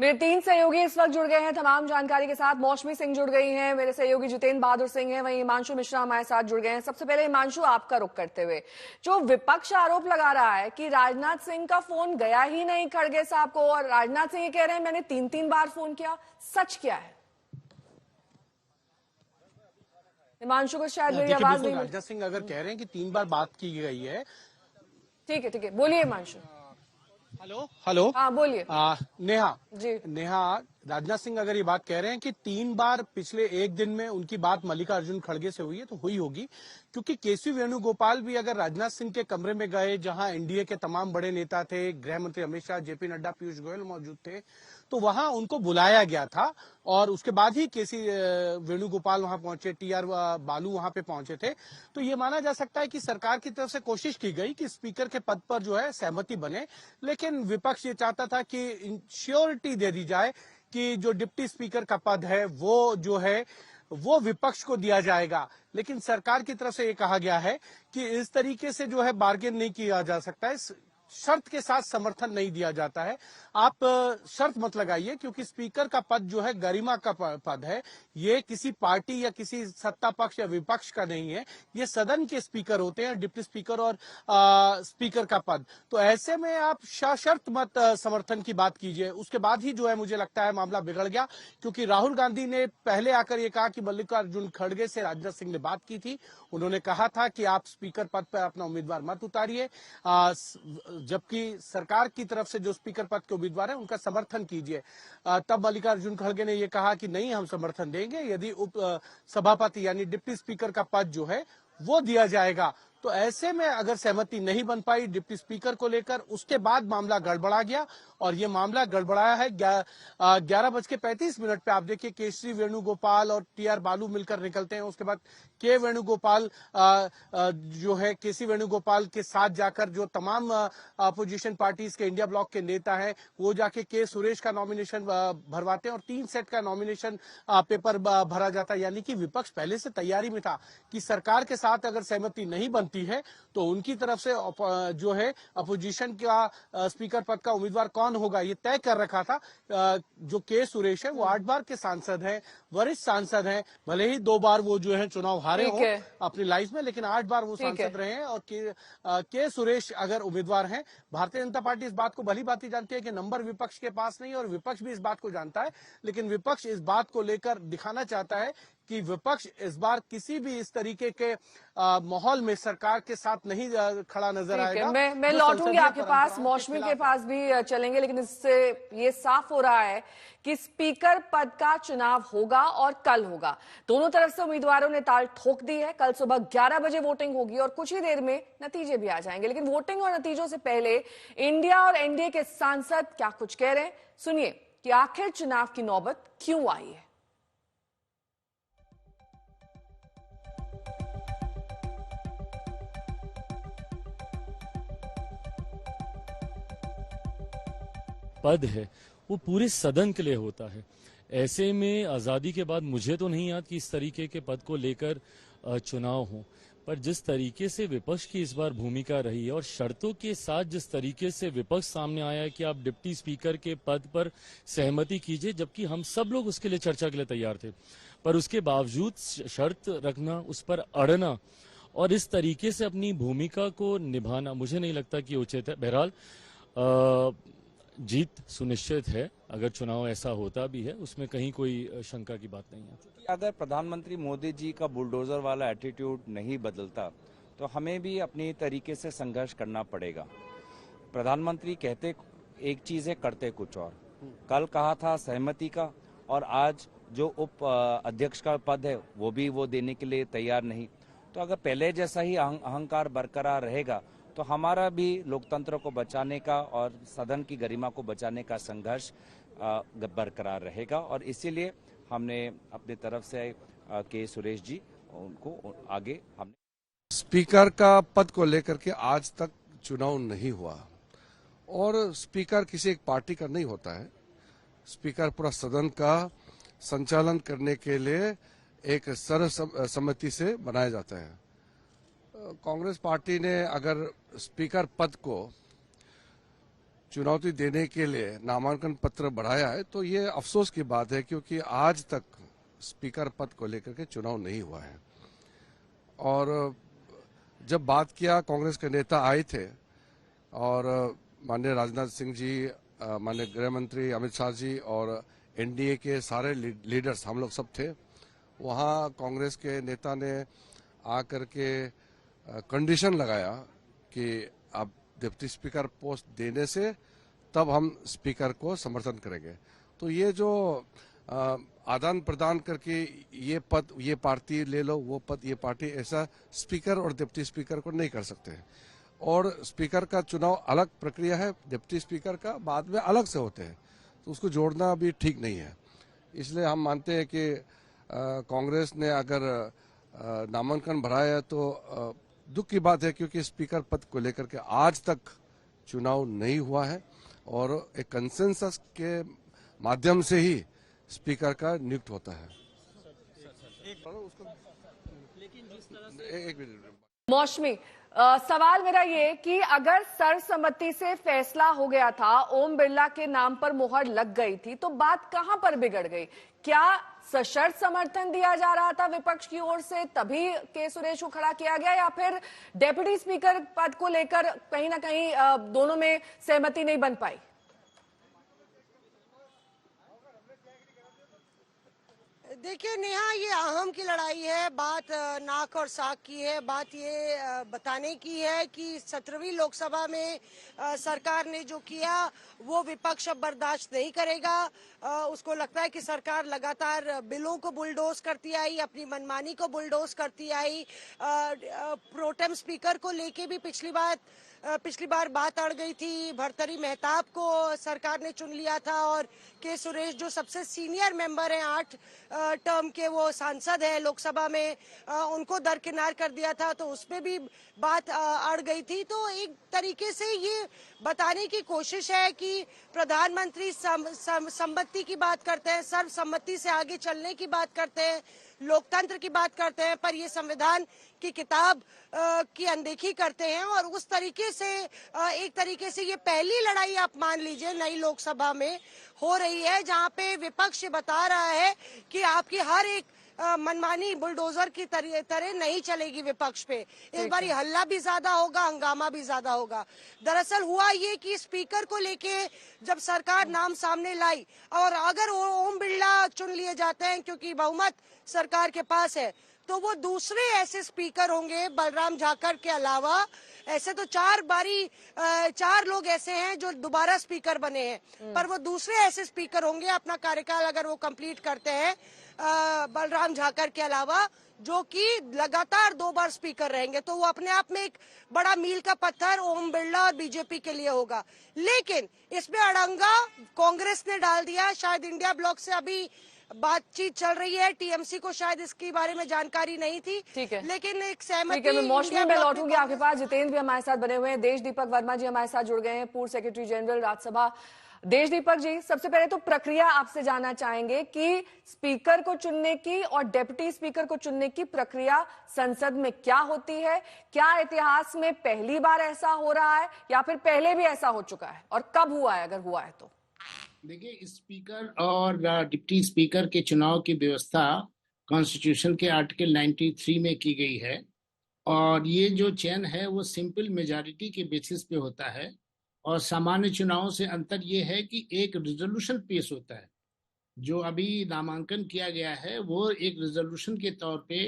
मेरे 3 सहयोगी इस वक्त जुड़ गए हैं तमाम जानकारी के साथ। मौसमी सिंह जुड़ गई हैं, मेरे सहयोगी जितेंद्र बहादुर सिंह हैं, वहीं हिमांशु मिश्रा हमारे साथ जुड़ गए हैं। सबसे पहले हिमांशु, आपका रुख करते हुए, जो विपक्ष आरोप लगा रहा है कि राजनाथ सिंह का फोन गया ही नहीं खड़गे साहब को, और राजनाथ सिंह ये कह रहे हैं मैंने 3 बार फोन किया, सच क्या है? हिमांशु को शायद मेरी आवाज नहीं। राजनाथ सिंह अगर कह रहे हैं कि 3 बार बात की गई है। ठीक है, बोलिए हिमांशु। हेलो, हाँ बोलिए। नेहा जी। नेहा, राजनाथ सिंह अगर ये बात कह रहे हैं कि 3 बार पिछले एक दिन में उनकी बात मल्लिकार्जुन खड़गे से हुई है, तो हुई होगी, क्योंकि केसी वेणुगोपाल भी अगर राजनाथ सिंह के कमरे में गए जहां एनडीए के तमाम बड़े नेता थे, गृह मंत्री अमित शाह, जेपी नड्डा, पीयूष गोयल मौजूद थे, तो वहां उनको बुलाया गया था और उसके बाद ही केसी वेणुगोपाल वहां पहुंचे, टीआर बालू वहां पे पहुंचे थे। तो ये माना जा सकता है कि सरकार की तरफ से कोशिश की गई कि स्पीकर के पद पर जो है सहमति बने, लेकिन विपक्ष ये चाहता था कि श्योरिटी दे दी जाए कि जो डिप्टी स्पीकर का पद है वो जो है वो विपक्ष को दिया जाएगा। लेकिन सरकार की तरफ से ये कहा गया है कि इस तरीके से जो है बार्गेन नहीं किया जा सकता है, शर्त के साथ समर्थन नहीं दिया जाता है। आप शर्त मत लगाइए, क्योंकि स्पीकर का पद जो है गरिमा का पद है, ये किसी पार्टी या किसी सत्ता पक्ष या विपक्ष का नहीं है, ये सदन के स्पीकर होते हैं, डिप्टी स्पीकर और स्पीकर का पद। तो ऐसे में आप सशर्त मत समर्थन की बात कीजिए। उसके बाद ही जो है मुझे लगता है मामला बिगड़ गया, क्योंकि राहुल गांधी ने पहले आकर ये कहा कि मल्लिकार्जुन खड़गे से राजनाथ सिंह ने बात की थी, उन्होंने कहा था कि आप स्पीकर पद पर अपना उम्मीदवार मत उतारिए, जबकि सरकार की तरफ से जो स्पीकर पद के उम्मीदवार हैं उनका समर्थन कीजिए। तब मल्लिकार्जुन खड़गे ने यह कहा कि नहीं, हम समर्थन देंगे यदि उप सभापति यानी डिप्टी स्पीकर का पद जो है वो दिया जाएगा। तो ऐसे में अगर सहमति नहीं बन पाई डिप्टी स्पीकर को लेकर, उसके बाद मामला गड़बड़ा गया और ये मामला गड़बड़ाया है 11:35 पे। आप देखिए, केसी वेणुगोपाल और टीआर बालू मिलकर निकलते हैं, उसके बाद के वेणुगोपाल जो है केसी वेणुगोपाल के साथ जाकर जो तमाम अपोजिशन पार्टीज के इंडिया ब्लॉक के नेता हैं वो जाके के सुरेश का नॉमिनेशन भरवाते हैं और 3 सेट का नॉमिनेशन पेपर भरा जाता है। यानी कि विपक्ष पहले से तैयारी में था कि सरकार के साथ अगर सहमति नहीं बनती है तो उनकी तरफ से जो है अपोजिशन का स्पीकर पद का उम्मीदवार कौन होगा ये तय कर रखा था। जो के सुरेश है वो 8 बार के सांसद हैं, वरिष्ठ सांसद हैं, भले ही 2 बार वो जो है चुनाव हारे हो अपनी लाइफ में, लेकिन 8 बार वो सांसद रहे हैं। और के सुरेश अगर उम्मीदवार हैं, भारतीय जनता पार्टी इस बात को भली भांति जानती है कि नंबर विपक्ष के पास नहीं, और विपक्ष भी इस बात को जानता है, लेकिन विपक्ष इस बात को लेकर दिखाना चाहता है कि विपक्ष इस बार किसी भी इस तरीके के माहौल में सरकार के साथ नहीं खड़ा नजर आएगा। मैं लौटूंगी आपके पास, मौसमी के पास भी चलेंगे, लेकिन इससे ये साफ हो रहा है कि स्पीकर पद का चुनाव होगा और कल होगा। दोनों तरफ से उम्मीदवारों ने ताल ठोक दी है। कल सुबह 11 बजे वोटिंग होगी और कुछ ही देर में नतीजे भी आ जाएंगे। लेकिन वोटिंग और नतीजों से पहले इंडिया और एनडीए के सांसद क्या कुछ कह रहे हैं, सुनिए कि आखिर चुनाव की नौबत क्यों आई है। पद है वो पूरे सदन के लिए होता है। ऐसे में आज़ादी के बाद मुझे तो नहीं याद कि इस तरीके के पद को लेकर चुनाव हो, पर जिस तरीके से विपक्ष की इस बार भूमिका रही है और शर्तों के साथ जिस तरीके से विपक्ष सामने आया है कि आप डिप्टी स्पीकर के पद पर सहमति कीजिए, जबकि हम सब लोग उसके लिए चर्चा के लिए तैयार थे, पर उसके बावजूद शर्त रखना, उस पर अड़ना और इस तरीके से अपनी भूमिका को निभाना मुझे नहीं लगता कि उचित है। बहरहाल जीत सुनिश्चित है, अगर चुनाव ऐसा होता भी है, उसमें कहीं कोई शंका की बात नहीं है। अगर प्रधानमंत्री मोदी जी का बुलडोजर वाला एटीट्यूड नहीं बदलता तो हमें भी अपनी तरीके से संघर्ष करना पड़ेगा। प्रधानमंत्री कहते एक चीज है, करते कुछ और। कल कहा था सहमति का, और आज जो उप अध्यक्ष का पद है वो भी वो देने के लिए तैयार नहीं। तो अगर पहले जैसा ही अहंकार बरकरार रहेगा तो हमारा भी लोकतंत्र को बचाने का और सदन की गरिमा को बचाने का संघर्ष बरकरार रहेगा। और इसीलिए हमने अपनी तरफ से के सुरेश जी उनको आगे हमने स्पीकर का पद को लेकर के आज तक चुनाव नहीं हुआ, और स्पीकर किसी एक पार्टी का नहीं होता है। स्पीकर पूरा सदन का संचालन करने के लिए एक सर्वसम्मति से बनाया जाता है। कांग्रेस पार्टी ने अगर स्पीकर पद को चुनौती देने के लिए नामांकन पत्र बढ़ाया है, तो ये अफसोस की बात है, क्योंकि आज तक स्पीकर पद को लेकर के चुनाव नहीं हुआ है। और जब बात किया, कांग्रेस के नेता आए थे और माननीय राजनाथ सिंह जी, माननीय गृह मंत्री अमित शाह जी और एनडीए के सारे लीडर्स, हम लोग सब थे वहाँ। कांग्रेस के नेता ने आकर के कंडीशन लगाया कि अब डिप्टी स्पीकर पोस्ट देने से तब हम स्पीकर को समर्थन करेंगे। तो ये जो आदान प्रदान करके ये पद ये पार्टी ले लो, वो पद ये पार्टी, ऐसा स्पीकर और डिप्टी स्पीकर को नहीं कर सकते। और स्पीकर का चुनाव अलग प्रक्रिया है, डिप्टी स्पीकर का बाद में अलग से होते हैं, तो उसको जोड़ना भी ठीक नहीं है। इसलिए हम मानते हैं कि कांग्रेस ने अगर नामांकन भराया है तो दुख की बात है, क्योंकि स्पीकर पद को लेकर के आज तक चुनाव नहीं हुआ है और एक कंसेंसस के माध्यम से ही स्पीकर का नियुक्त होता है। एक मिनट मौसमी, सवाल मेरा ये कि अगर सर्वसम्मति से फैसला हो गया था, ओम बिरला के नाम पर मुहर लग गई थी, तो बात कहां पर बिगड़ गई? क्या सशर्त समर्थन दिया जा रहा था विपक्ष की ओर से, तभी के सुरेश को खड़ा किया गया, या फिर डेप्यूटी स्पीकर पद को लेकर कहीं ना कहीं दोनों में सहमति नहीं बन पाई? देखिए नेहा, ये अहम की लड़ाई है। बात नाक और साख की है। बात ये बताने की है कि 17वीं लोकसभा में सरकार ने जो किया वो विपक्ष अब बर्दाश्त नहीं करेगा। उसको लगता है कि सरकार लगातार बिलों को बुलडोज करती आई, अपनी मनमानी को बुलडोज करती आई। प्रोटेम स्पीकर को लेके भी पिछली बार बात अड़ गई थी। भर्तरी मेहताब को सरकार ने चुन लिया था और के सुरेश जो सबसे सीनियर मेंबर हैं, 8 टर्म के वो सांसद हैं लोकसभा में, उनको दरकिनार कर दिया था, तो उसमें भी बात अड़ गई थी। तो एक तरीके से ये बताने की कोशिश है कि प्रधानमंत्री सम्मति की बात करते हैं, सर्वसम्मति से आगे चलने की बात करते हैं, लोकतंत्र की बात करते हैं, पर ये संविधान की किताब की अनदेखी करते हैं। और उस तरीके से एक तरीके से ये पहली लड़ाई आप मान लीजिए नई लोकसभा में हो रही है, जहां पे विपक्ष बता रहा है कि आपकी हर एक मनमानी बुलडोजर की तरह नहीं चलेगी विपक्ष पे। इस बार हल्ला भी ज्यादा होगा, हंगामा भी ज्यादा होगा। दरअसल हुआ ये कि स्पीकर को लेके जब सरकार नाम सामने लाई और अगर ओम बिरला चुन लिए जाते हैं, क्योंकि बहुमत सरकार के पास है, तो वो दूसरे ऐसे स्पीकर होंगे बलराम झाकर के अलावा। ऐसे तो 4 लोग ऐसे हैं जो दोबारा स्पीकर बने हैं, पर वो दूसरे ऐसे स्पीकर होंगे अपना कार्यकाल अगर वो कंप्लीट करते हैं बलराम झाकर के अलावा, जो कि लगातार 2 बार स्पीकर रहेंगे। तो वो अपने आप में एक बड़ा मील का पत्थर ओम बिरला और बीजेपी के लिए होगा। लेकिन इसमें अड़ंगा कांग्रेस ने डाल दिया। शायद इंडिया ब्लॉक से अभी बातचीत चल रही है, टीएमसी को शायद इसके बारे में जानकारी नहीं थी। ठीक है, लेकिन एक सहमति। मैं मौसमी में लौटूंगी आपके पास। जितेंद्र भी हमारे साथ बने हुए हैं, देश दीपक वर्मा जी हमारे साथ जुड़ गए हैं, पूर्व सेक्रेटरी जनरल राज्यसभा। देश दीपक जी, सबसे पहले तो प्रक्रिया आपसे जानना चाहेंगे कि स्पीकर को चुनने की और डेप्यूटी स्पीकर को चुनने की प्रक्रिया संसद में क्या होती है? क्या इतिहास में पहली बार ऐसा हो रहा है या फिर पहले भी ऐसा हो चुका है, और कब हुआ है अगर हुआ है तो? देखिए, स्पीकर और डिप्टी स्पीकर के चुनाव की व्यवस्था कॉन्स्टिट्यूशन के आर्टिकल 93 में की गई है, और ये जो चयन है वो सिंपल मेजॉरिटी के बेसिस पे होता है। और सामान्य चुनावों से अंतर ये है कि एक रिजोल्यूशन पेश होता है। जो अभी नामांकन किया गया है वो एक रिजोल्यूशन के तौर पे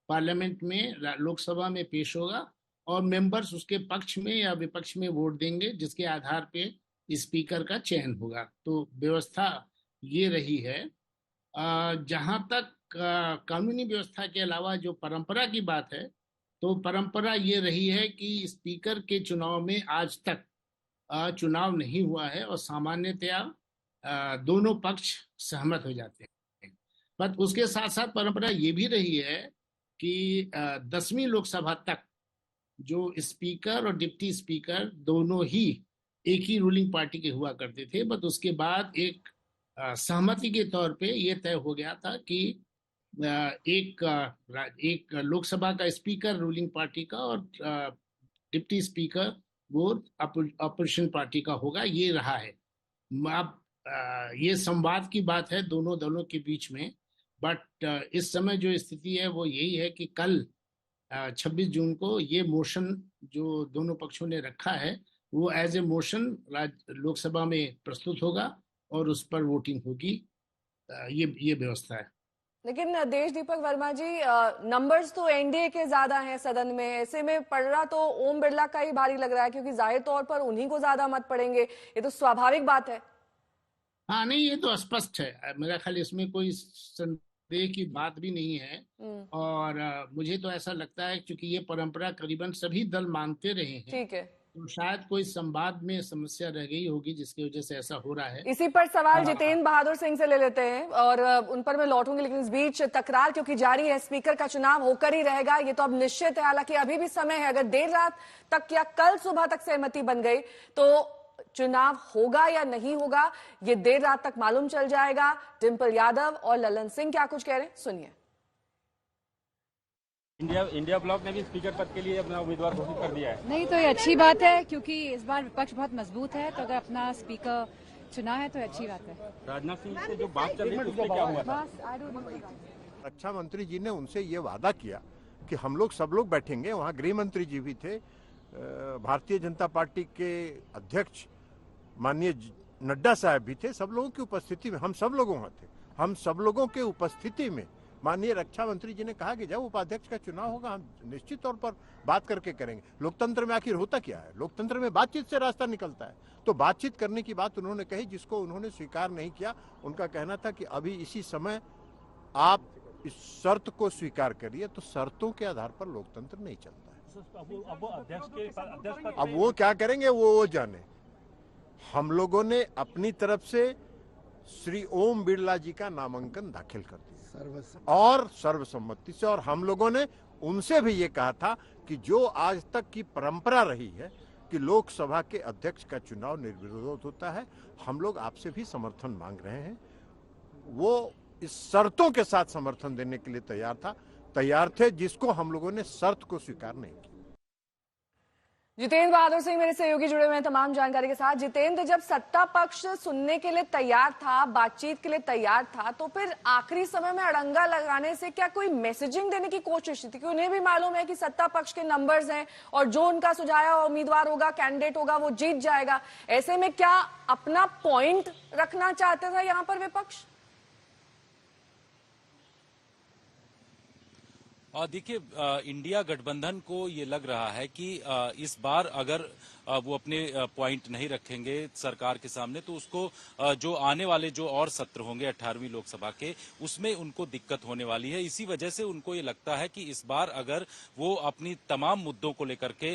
पार्लियामेंट में, लोकसभा में पेश होगा, और मेंबर्स उसके पक्ष में या विपक्ष में वोट देंगे, जिसके आधार पे स्पीकर का चयन होगा। तो व्यवस्था ये रही है। जहां तक कानूनी व्यवस्था के अलावा जो परंपरा की बात है, तो परंपरा ये रही है कि स्पीकर के चुनाव में आज तक चुनाव नहीं हुआ है और सामान्यतया दोनों पक्ष सहमत हो जाते हैं। पर उसके साथ साथ परंपरा ये भी रही है कि 10वीं लोकसभा तक जो स्पीकर और डिप्टी स्पीकर दोनों ही एक ही रूलिंग पार्टी के हुआ करते थे। बट उसके बाद एक सहमति के तौर पे ये तय हो गया था कि एक लोकसभा का स्पीकर रूलिंग पार्टी का और डिप्टी स्पीकर वो अपोजिशन पार्टी का होगा, ये रहा है। अब ये संवाद की बात है दोनों दलों के बीच में, बट इस समय जो स्थिति है वो यही है कि कल 26 जून को ये मोशन जो दोनों पक्षों ने रखा है वो एज ए मोशन लोकसभा में प्रस्तुत होगा और उस पर वोटिंग होगी। ये व्यवस्था है। लेकिन देश दीपक वर्मा जी, नंबर्स तो एनडीए के ज्यादा हैं सदन में, ऐसे में पलड़ा तो ओम बिरला का ही भारी लग रहा है, क्योंकि जाहिर तौर पर उन्हीं को ज्यादा मत पड़ेंगे। ये तो स्वाभाविक बात है। हाँ नहीं, ये तो स्पष्ट है, मेरा ख्याल इसमें कोई संदेह की बात भी नहीं है। और मुझे तो ऐसा लगता है क्योंकि ये परंपरा करीबन सभी दल मानते रहे हैं, ठीक है, तो शायद कोई संवाद में समस्या रह गई होगी जिसकी वजह से ऐसा हो रहा है। इसी पर सवाल जितेंद्र बहादुर सिंह से ले लेते हैं और उन पर मैं लौटूंगी, लेकिन इस बीच तकरार क्योंकि जारी है, स्पीकर का चुनाव होकर ही रहेगा, ये तो अब निश्चित है। हालांकि अभी भी समय है, अगर देर रात तक या कल सुबह तक सहमति बन गई तो चुनाव होगा या नहीं होगा, ये देर रात तक मालूम चल जाएगा। डिंपल यादव और ललन सिंह क्या कुछ कह रहे हैं, सुनिए। इंडिया ब्लॉक ने भी स्पीकर पद के लिए अपना उम्मीदवार घोषित कर दिया है। नहीं तो ये अच्छी बात है, क्योंकि इस बार विपक्ष बहुत मजबूत है, तो अगर अपना स्पीकर चुना है तो अच्छी बात है। राजनाथ सिंह से जो बात चल रही है उसमें क्या हुआ था? रक्षा मंत्री जी ने उनसे ये वादा किया कि हम लोग सब लोग बैठेंगे, वहाँ गृह मंत्री जी भी थे, भारतीय जनता पार्टी के अध्यक्ष माननीय नड्डा साहब भी थे, सब लोगों की उपस्थिति में हम सब लोग वहाँ थे। हम सब लोगों के उपस्थिति में माननीय रक्षा मंत्री जी ने कहा कि जब उपाध्यक्ष का चुनाव होगा हम निश्चित तौर पर बात करके करेंगे। लोकतंत्र में आखिर होता क्या है, लोकतंत्र में बातचीत से रास्ता निकलता है, तो बातचीत करने की बात उन्होंने कही, जिसको उन्होंने स्वीकार नहीं किया। उनका कहना था कि अभी इसी समय आप इस शर्त को स्वीकार करिए, तो शर्तों के आधार पर लोकतंत्र नहीं चलता है। अब वो क्या करेंगे वो जाने। हम लोगों ने अपनी तरफ से श्री ओम बिरला जी का नामांकन दाखिल कर दिया और सर्वसम्मति से, और हम लोगों ने उनसे भी ये कहा था कि जो आज तक की परंपरा रही है कि लोकसभा के अध्यक्ष का चुनाव निर्विरोध होता है, हम लोग आपसे भी समर्थन मांग रहे हैं। वो इस शर्तों के साथ समर्थन देने के लिए तैयार थे, जिसको हम लोगों ने शर्त को स्वीकार नहीं किया। जितेंद्र बहादुर सिंह मेरे सहयोगी जुड़े हुए हैं तमाम जानकारी के साथ। जितेंद्र, जब सत्ता पक्ष सुनने के लिए तैयार था, बातचीत के लिए तैयार था, तो फिर आखिरी समय में अड़ंगा लगाने से क्या कोई मैसेजिंग देने की कोशिश थी? क्योंकि उन्हें भी मालूम है कि सत्ता पक्ष के नंबर्स हैं और जो उनका सुझाया उम्मीदवार होगा, कैंडिडेट होगा, वो जीत जाएगा। ऐसे में क्या अपना पॉइंट रखना चाहते थे यहाँ पर विपक्ष? देखिए, इंडिया गठबंधन को ये लग रहा है कि इस बार अगर वो अपने पॉइंट नहीं रखेंगे सरकार के सामने, तो उसको जो आने वाले जो और सत्र होंगे 18वीं लोकसभा के, उसमें उनको दिक्कत होने वाली है। इसी वजह से उनको ये लगता है कि इस बार अगर वो अपनी तमाम मुद्दों को लेकर के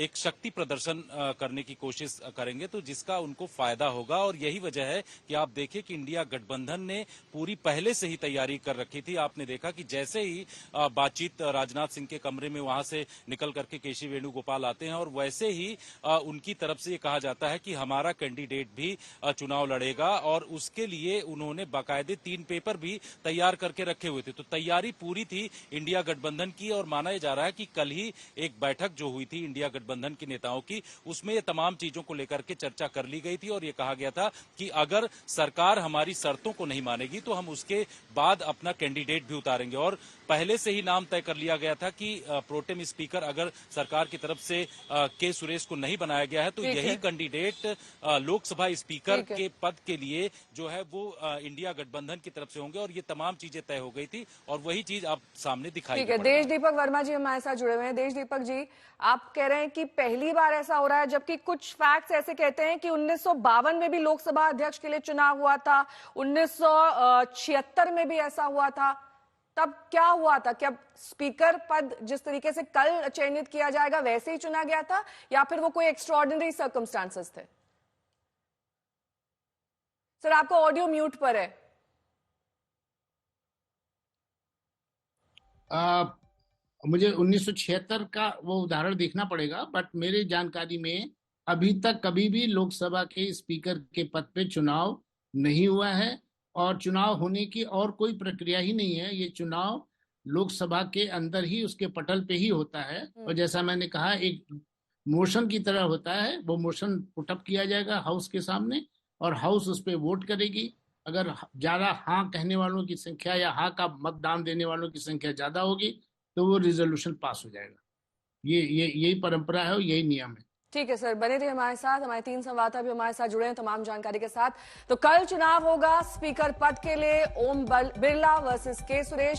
एक शक्ति प्रदर्शन करने की कोशिश करेंगे तो जिसका उनको फायदा होगा। और यही वजह है कि आप देखिए कि इंडिया गठबंधन ने पूरी पहले से ही तैयारी कर रखी थी। आपने देखा कि जैसे ही बातचीत राजनाथ सिंह के कमरे में वहां से निकल करके केसी वेणुगोपाल आते हैं, और वैसे ही उनकी तरफ से ये कहा जाता है कि हमारा कैंडिडेट भी चुनाव लड़ेगा, और उसके लिए उन्होंने बाकायदे 3 पेपर भी तैयार करके रखे हुए थे। तो तैयारी पूरी थी इंडिया गठबंधन की, और माना जा रहा है कि कल ही एक बैठक जो हुई थी इंडिया गठबंधन के नेताओं की, उसमें ये तमाम चीजों को लेकर के चर्चा कर ली गई थी, और ये कहा गया था कि अगर सरकार हमारी शर्तों को नहीं मानेगी तो हम उसके बाद अपना कैंडिडेट भी उतारेंगे। और पहले से ही नाम तय कर लिया गया था कि प्रोटेम स्पीकर अगर सरकार की तरफ से के सुरेश को नहीं बनाया गया है तो यही कैंडिडेट लोकसभा स्पीकर के पद के लिए जो है वो इंडिया गठबंधन की तरफ से होंगे, और ये तमाम चीजें तय हो गई थी, और वही चीज आप सामने दिखाई। ठीक है, देश दीपक वर्मा जी हमारे साथ जुड़े हुए हैं। देश दीपक जी, आप कह रहे हैं कि पहली बार ऐसा हो रहा है, जबकि कुछ फैक्ट्स ऐसे कहते हैं कि 1952 में भी लोकसभा अध्यक्ष के लिए चुनाव हुआ था, 1976 में भी ऐसा हुआ था। तब क्या हुआ था? क्या स्पीकर पद जिस तरीके से कल चयनित किया जाएगा वैसे ही चुना गया था, या फिर वो कोई एक्स्ट्राऑर्डिनरी सर्कमस्टांसेस थे? सर, आपका ऑडियो म्यूट पर है। मुझे 1976 का वो उदाहरण देखना पड़ेगा, बट मेरी जानकारी में अभी तक कभी भी लोकसभा के स्पीकर के पद पे चुनाव नहीं हुआ है, और चुनाव होने की और कोई प्रक्रिया ही नहीं है। ये चुनाव लोकसभा के अंदर ही उसके पटल पे ही होता है। और जैसा मैंने कहा, एक मोशन की तरह होता है। वो मोशन पुटअप किया जाएगा हाउस के सामने और हाउस उस पर वोट करेगी। अगर ज्यादा हाँ कहने वालों की संख्या या हाँ का मतदान देने वालों की संख्या ज्यादा होगी तो वो रिजोल्यूशन पास हो जाएगा। यही परंपरा है और यही नियम है। ठीक है सर, बने रहिए हमारे साथ। हमारे 3 संवाददाता भी हमारे साथ जुड़े हैं तमाम जानकारी के साथ। तो कल चुनाव होगा स्पीकर पद के लिए, ओम बिरला वर्सेस के सुरेश।